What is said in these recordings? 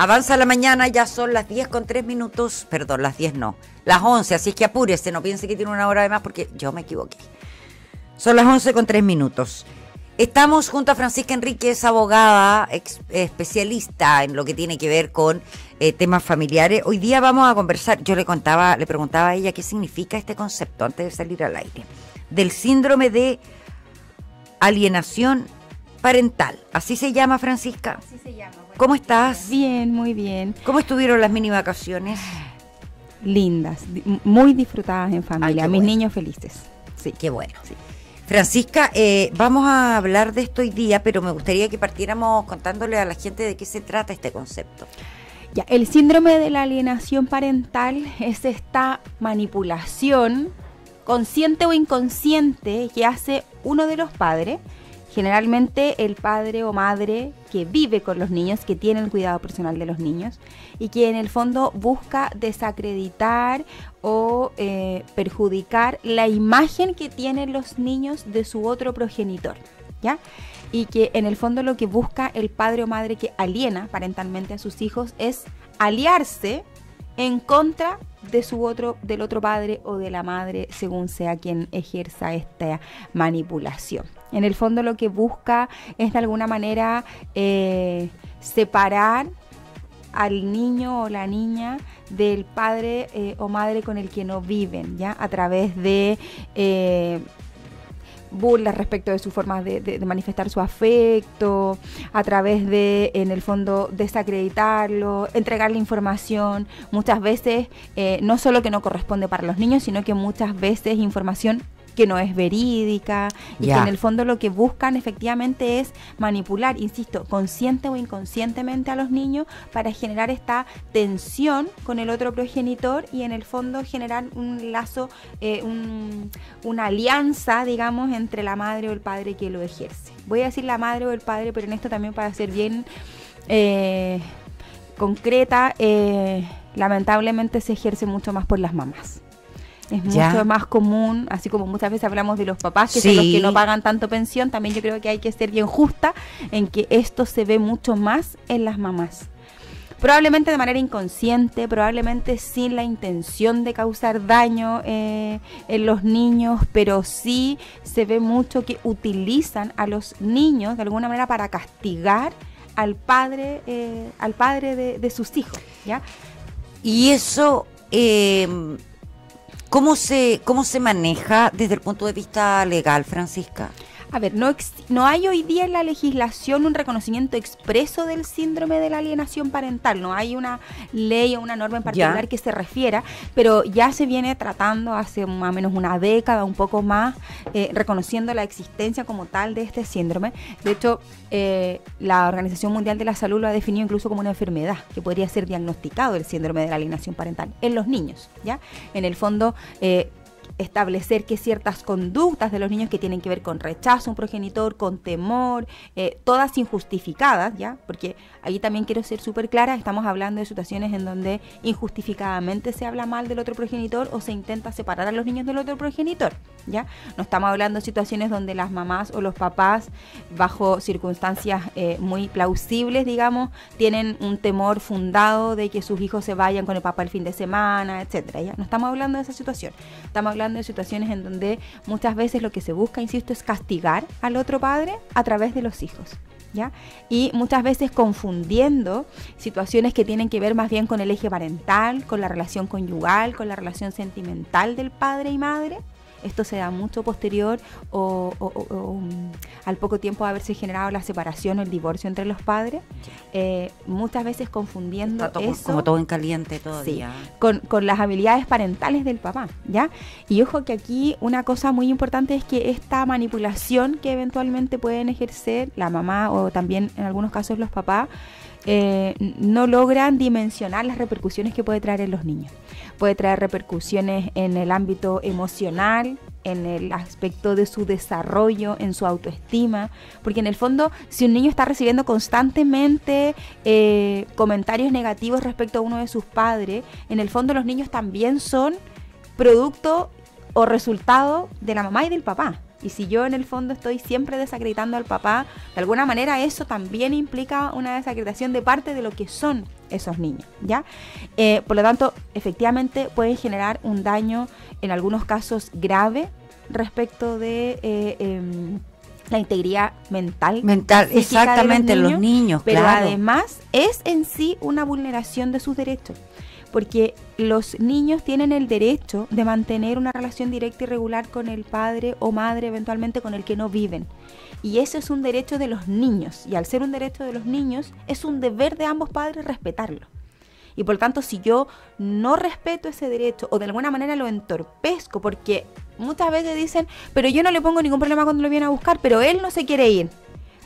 Avanza la mañana, ya son las 10:03, perdón, las 10 no, las 11, así es que apúrese, no piense que tiene una hora de más porque yo me equivoqué. Son las 11:03. Estamos junto a Francisca Enríquez, abogada, especialista en lo que tiene que ver con temas familiares. Hoy día vamos a conversar, yo le preguntaba a ella qué significa este concepto antes de salir al aire, del síndrome de alienación parental. ¿Así se llama, Francisca? Así se llama. Bueno, ¿Cómo estás? Bien, muy bien. ¿Cómo estuvieron las mini vacaciones? Lindas, muy disfrutadas en familia. Ay, Mis bueno. niños felices. Sí, qué bueno. Sí. Francisca, vamos a hablar de esto hoy día, pero me gustaría que partiéramos contándole a la gente de qué se trata este concepto. Ya, el síndrome de la alienación parental es esta manipulación consciente o inconsciente que hace uno de los padres, generalmente el padre o madre que vive con los niños, que tiene el cuidado personal de los niños y que en el fondo busca desacreditar o perjudicar la imagen que tienen los niños de su otro progenitor, ¿ya? Y que en el fondo lo que busca el padre o madre que aliena parentalmente a sus hijos es aliarse en contra de del otro padre o de la madre, según sea quien ejerza esta manipulación. En el fondo lo que busca es de alguna manera separar al niño o la niña del padre o madre con el que no viven, ¿ya? A través de burlas respecto de su forma de manifestar su afecto, a través de, en el fondo, desacreditarlo, entregarle información, muchas veces no solo que no corresponde para los niños, sino que muchas veces información que no es verídica y que en el fondo lo que buscan efectivamente es manipular, insisto, consciente o inconscientemente a los niños para generar esta tensión con el otro progenitor y en el fondo generar un lazo, una alianza, digamos, entre la madre o el padre que lo ejerce. Voy a decir la madre o el padre, pero en esto también para ser bien concreta, lamentablemente se ejerce mucho más por las mamás. Es mucho más común, así como muchas veces hablamos de los papás, que son los que no pagan tanto pensión, también yo creo que hay que ser bien justa en que esto se ve mucho más en las mamás. Probablemente de manera inconsciente, probablemente sin la intención de causar daño en los niños, pero sí se ve mucho que utilizan a los niños de alguna manera para castigar al padre de sus hijos, ¿ya? Y eso... ¿Cómo se maneja desde el punto de vista legal, Francisca? A ver, no hay hoy día en la legislación un reconocimiento expreso del síndrome de la alienación parental. No hay una ley o una norma en particular que se refiera, pero ya se viene tratando hace más o menos una década, un poco más, reconociendo la existencia como tal de este síndrome. De hecho, la Organización Mundial de la Salud lo ha definido incluso como una enfermedad que podría ser diagnosticado el síndrome de la alienación parental en los niños, ¿ya? En el fondo, establecer que ciertas conductas de los niños que tienen que ver con rechazo a un progenitor, con temor, todas injustificadas, ¿ya? Porque ahí también quiero ser súper clara, estamos hablando de situaciones en donde injustificadamente se habla mal del otro progenitor o se intenta separar a los niños del otro progenitor, ¿ya? No estamos hablando de situaciones donde las mamás o los papás, bajo circunstancias muy plausibles, digamos, tienen un temor fundado de que sus hijos se vayan con el papá el fin de semana, etcétera, ¿ya? No estamos hablando de esa situación, estamos hablando de situaciones en donde muchas veces lo que se busca, insisto, es castigar al otro padre a través de los hijos, ¿ya? Y muchas veces confundiendo situaciones que tienen que ver más bien con el eje parental, con la relación conyugal, con la relación sentimental del padre y madre. Esto se da mucho posterior o al poco tiempo de haberse generado la separación o el divorcio entre los padres, muchas veces confundiendo eso como todo en caliente todavía. Sí, con las habilidades parentales del papá, ¿ya? Y ojo que aquí una cosa muy importante es que esta manipulación que eventualmente pueden ejercer la mamá o también en algunos casos los papás, no logran dimensionar las repercusiones que puede traer en los niños. Puede traer repercusiones en el ámbito emocional, en el aspecto de su desarrollo, en su autoestima, porque en el fondo, si un niño está recibiendo constantemente comentarios negativos respecto a uno de sus padres, en el fondo los niños también son producto o resultado de la mamá y del papá. Y si yo en el fondo estoy siempre desacreditando al papá, de alguna manera eso también implica una desacreditación de parte de lo que son esos niños, ¿ya? Por lo tanto, efectivamente pueden generar un daño, en algunos casos grave, respecto de la integridad mental. Exactamente, de los niños, pero claro. además es en sí una vulneración de sus derechos. Porque los niños tienen el derecho de mantener una relación directa y regular con el padre o madre, eventualmente con el que no viven. Y eso es un derecho de los niños. Y al ser un derecho de los niños, es un deber de ambos padres respetarlo. Y por lo tanto, si yo no respeto ese derecho o de alguna manera lo entorpezco, porque muchas veces dicen, pero yo no le pongo ningún problema cuando lo vienen a buscar, pero él no se quiere ir.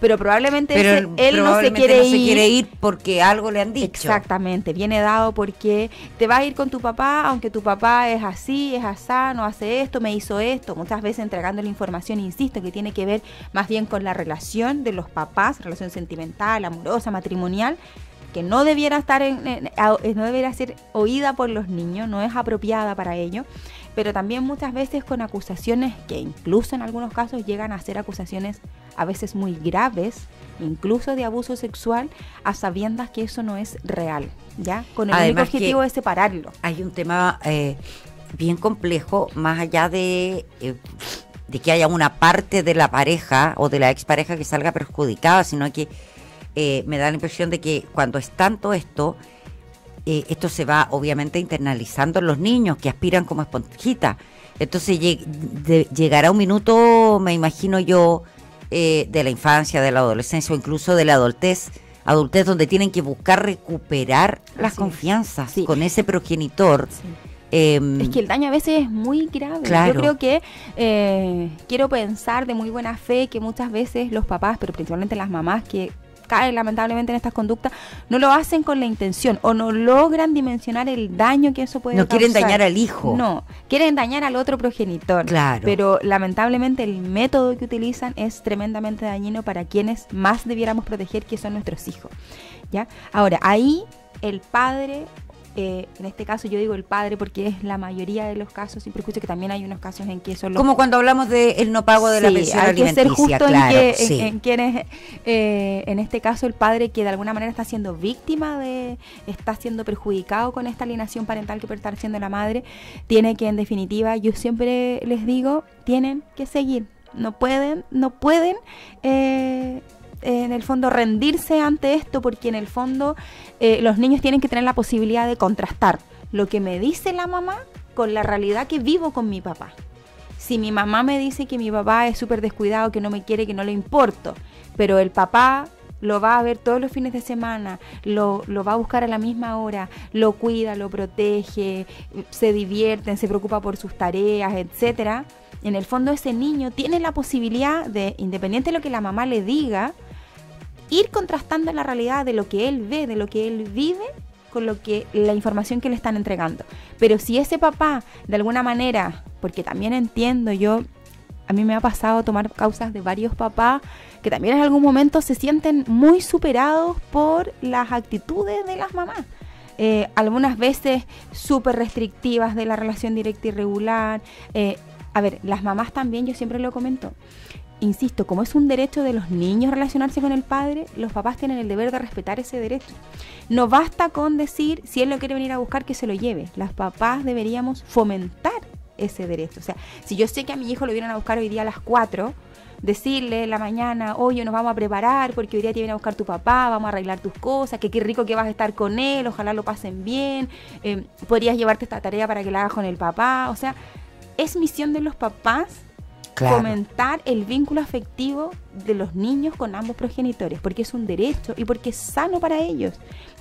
Pero probablemente él no se quiere ir porque algo le han dicho. Exactamente, viene dado porque te vas a ir con tu papá, aunque tu papá es así, es asá, no hace esto, me hizo esto. Muchas veces entregando la información, insisto, que tiene que ver más bien con la relación de los papás, relación sentimental, amorosa, matrimonial, que no debiera estar no debiera ser oída por los niños, no es apropiada para ello. Pero también muchas veces con acusaciones que incluso en algunos casos llegan a ser acusaciones a veces muy graves, incluso de abuso sexual, a sabiendas que eso no es real, ¿ya? Con el único objetivo de separarlo. Hay un tema bien complejo, más allá de que haya una parte de la pareja o de la expareja que salga perjudicada, sino que me da la impresión de que cuando es tanto esto se va obviamente internalizando en los niños que aspiran como esponjita. Entonces llegará un minuto, me imagino yo, de la infancia, de la adolescencia o incluso de la adultez, donde tienen que buscar recuperar las confianzas con ese progenitor. Sí. Es que el daño a veces es muy grave. Claro. Yo creo que quiero pensar de muy buena fe que muchas veces los papás, pero principalmente las mamás que caen lamentablemente en estas conductas, no lo hacen con la intención o no logran dimensionar el daño que eso puede causar. No quieren dañar al hijo. No, quieren dañar al otro progenitor. Claro. Pero lamentablemente el método que utilizan es tremendamente dañino para quienes más debiéramos proteger, que son nuestros hijos, ¿ya? Ahora, ahí el padre... en este caso yo digo el padre porque es la mayoría de los casos, y prejuicio que también hay unos casos en que son los... Como cuando hablamos del no pago de la pensión alimenticia. Hay que ser justo claro, en quienes, en este caso el padre que de alguna manera está siendo víctima está siendo perjudicado con esta alienación parental que puede estar haciendo la madre, tiene que, en definitiva, yo siempre les digo, tienen que seguir, no pueden en el fondo rendirse ante esto, porque en el fondo los niños tienen que tener la posibilidad de contrastar lo que me dice la mamá con la realidad que vivo con mi papá. Si mi mamá me dice que mi papá es súper descuidado, que no me quiere, que no le importo, pero el papá lo va a ver todos los fines de semana, lo va a buscar a la misma hora, lo cuida, lo protege, se divierten, se preocupa por sus tareas, etcétera. En el fondo ese niño tiene la posibilidad de, independiente de lo que la mamá le diga, ir contrastando la realidad de lo que él ve, de lo que él vive, con la información que le están entregando. Pero si ese papá, de alguna manera, porque también entiendo a mí me ha pasado tomar causas de varios papás que también en algún momento se sienten muy superados por las actitudes de las mamás. Algunas veces súper restrictivas de la relación directa y regular. A ver, las mamás también, yo siempre lo comento, insisto, como es un derecho de los niños relacionarse con el padre, los papás tienen el deber de respetar ese derecho. No basta con decir, si él lo quiere venir a buscar, que se lo lleve. Los papás deberíamos fomentar ese derecho. O sea, si yo sé que a mi hijo lo vienen a buscar hoy día a las 4, decirle en la mañana, oye, nos vamos a preparar porque hoy día te viene a buscar tu papá, vamos a arreglar tus cosas, que qué rico que vas a estar con él, ojalá lo pasen bien, podrías llevarte esta tarea para que la hagas con el papá. O sea, es misión de los papás fomentar el vínculo afectivo de los niños con ambos progenitores, porque es un derecho y porque es sano para ellos,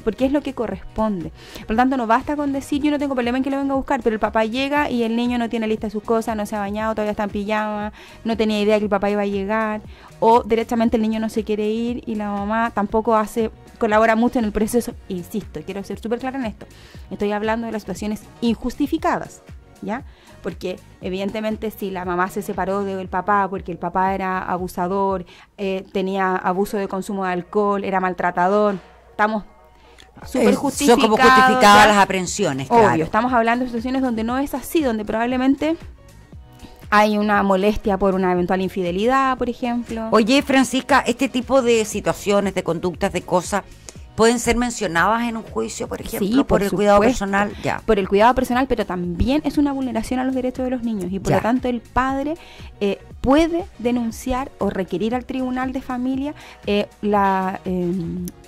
porque es lo que corresponde. Por lo tanto, no basta con decir, yo no tengo problema en que lo venga a buscar, pero el papá llega y el niño no tiene lista sus cosas, no se ha bañado, todavía está en pijama, no tenía idea que el papá iba a llegar, o derechamente el niño no se quiere ir y la mamá tampoco colabora mucho en el proceso. Insisto, quiero ser súper clara en esto, estoy hablando de las situaciones injustificadas, ¿ya? Porque evidentemente si la mamá se separó del papá porque el papá era abusador, tenía abuso de consumo de alcohol, era maltratador, estamos súper justificados. Son como justificadas las aprehensiones, obvio, claro. Estamos hablando de situaciones donde no es así, donde probablemente Hay una molestia por una eventual infidelidad, por ejemplo. Oye, Francisca, este tipo de situaciones, de conductas, de cosas, ¿pueden ser mencionadas en un juicio, por ejemplo, Sí, por el supuesto. cuidado personal? Ya. Por el cuidado personal, pero también es una vulneración a los derechos de los niños y por Ya. lo tanto el padre puede denunciar o requerir al tribunal de familia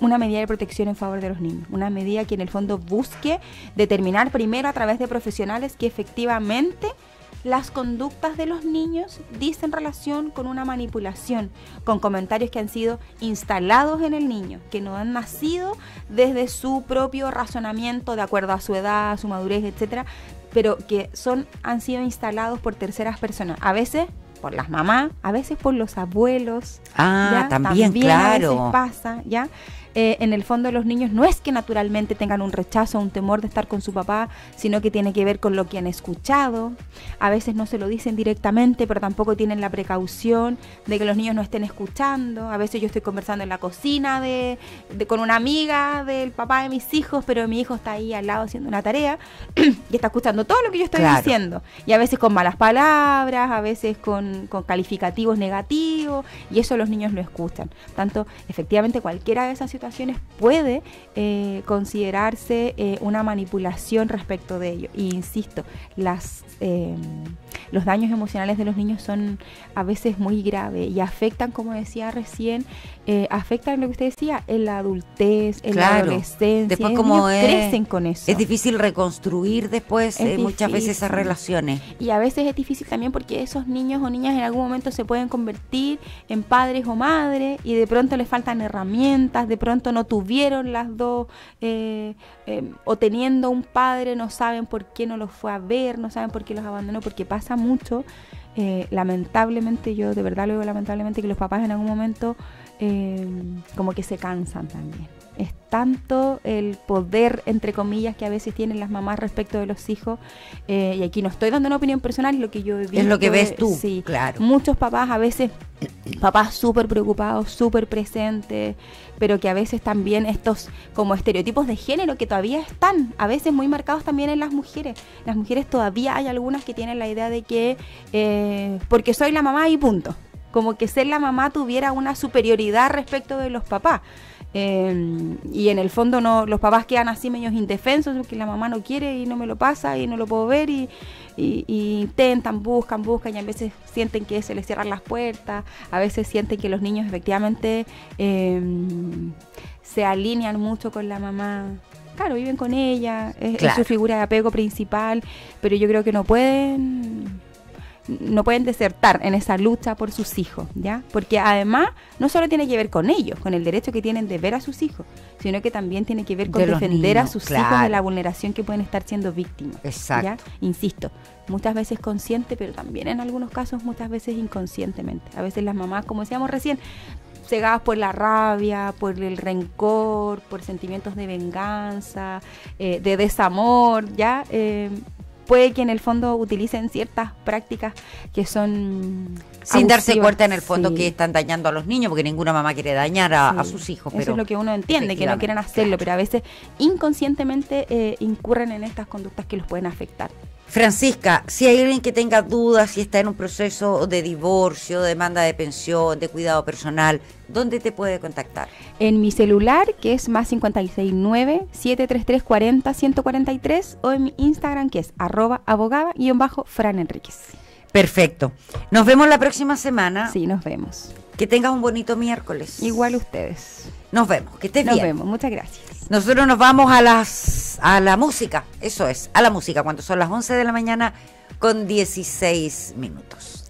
una medida de protección en favor de los niños, una medida que en el fondo busque determinar primero a través de profesionales que efectivamente las conductas de los niños dicen relación con una manipulación, con comentarios que han sido instalados en el niño, que no han nacido desde su propio razonamiento de acuerdo a su edad, a su madurez, etcétera, pero que han sido instalados por terceras personas, a veces por las mamás, a veces por los abuelos. Ah, ¿ya? también, claro. A veces pasa, ¿ya? En el fondo los niños no es que naturalmente tengan un rechazo, un temor de estar con su papá, sino que tiene que ver con lo que han escuchado. A veces no se lo dicen directamente, pero tampoco tienen la precaución de que los niños no estén escuchando. A veces yo estoy conversando en la cocina con una amiga del papá de mis hijos, pero mi hijo está ahí al lado haciendo una tarea y está escuchando todo lo que yo estoy diciendo. Y a veces con malas palabras, a veces con calificativos negativos, y eso los niños lo escuchan. Tanto, efectivamente, cualquiera de esas situaciones puede considerarse una manipulación respecto de ello. Y insisto, los daños emocionales de los niños son a veces muy graves y afectan, como decía recién, afectan lo que usted decía, en la adultez, en la adolescencia. Después, como crecen con eso. Es difícil reconstruir después muchas veces esas relaciones. Y a veces es difícil también porque esos niños o niñas en algún momento se pueden convertir en padres o madres y de pronto les faltan herramientas, de pronto no tuvieron las dos, o teniendo un padre no saben por qué no los fue a ver, no saben por qué los abandonó, porque pasa mucho, lamentablemente, yo de verdad lo digo lamentablemente, que los papás en algún momento como que se cansan también. Es tanto el poder, entre comillas, que a veces tienen las mamás respecto de los hijos, y aquí no estoy dando una opinión personal, es lo que yo he visto. Es lo que ves tú, sí, claro. Muchos papás a veces, papás súper preocupados, súper presentes, pero que a veces también estos como estereotipos de género que todavía están, a veces muy marcados también en las mujeres. Las mujeres todavía hay algunas que tienen la idea de que porque soy la mamá y punto. Como que ser la mamá tuviera una superioridad respecto de los papás. Y en el fondo no, los papás quedan así medios indefensos porque la mamá no quiere y no me lo pasa y no lo puedo ver y intentan, buscan y a veces sienten que se les cierran las puertas, a veces sienten que los niños efectivamente se alinean mucho con la mamá. Claro, viven con ella, es su figura de apego principal, pero yo creo que no pueden desertar en esa lucha por sus hijos, ¿ya? Porque además no solo tiene que ver con ellos, con el derecho que tienen de ver a sus hijos, sino que también tiene que ver con defender a sus hijos de la vulneración que pueden estar siendo víctimas. Exacto. ¿Ya? Insisto, muchas veces consciente, pero también en algunos casos muchas veces inconscientemente. A veces las mamás, como decíamos recién, cegadas por la rabia, por el rencor, por sentimientos de venganza, de desamor, ¿ya? Puede que en el fondo utilicen ciertas prácticas que son sin darse abusivas. cuenta en el fondo que están dañando a los niños, porque ninguna mamá quiere dañar a sus hijos. Eso es lo que uno entiende, que no quieren hacerlo, pero a veces inconscientemente incurren en estas conductas que los pueden afectar. Francisca, si hay alguien que tenga dudas, si está en un proceso de divorcio, de demanda de pensión, de cuidado personal, ¿dónde te puede contactar? En mi celular, que es más 569-733-40-143, o en mi Instagram, que es @abogada_Fran Enríquez. Perfecto. Nos vemos la próxima semana. Sí, nos vemos. Que tengas un bonito miércoles. Igual ustedes. Nos vemos, que estés bien. Nos vemos, muchas gracias. Nosotros nos vamos a la música, eso es, a la música, cuando son las 11 de la mañana con 16 minutos.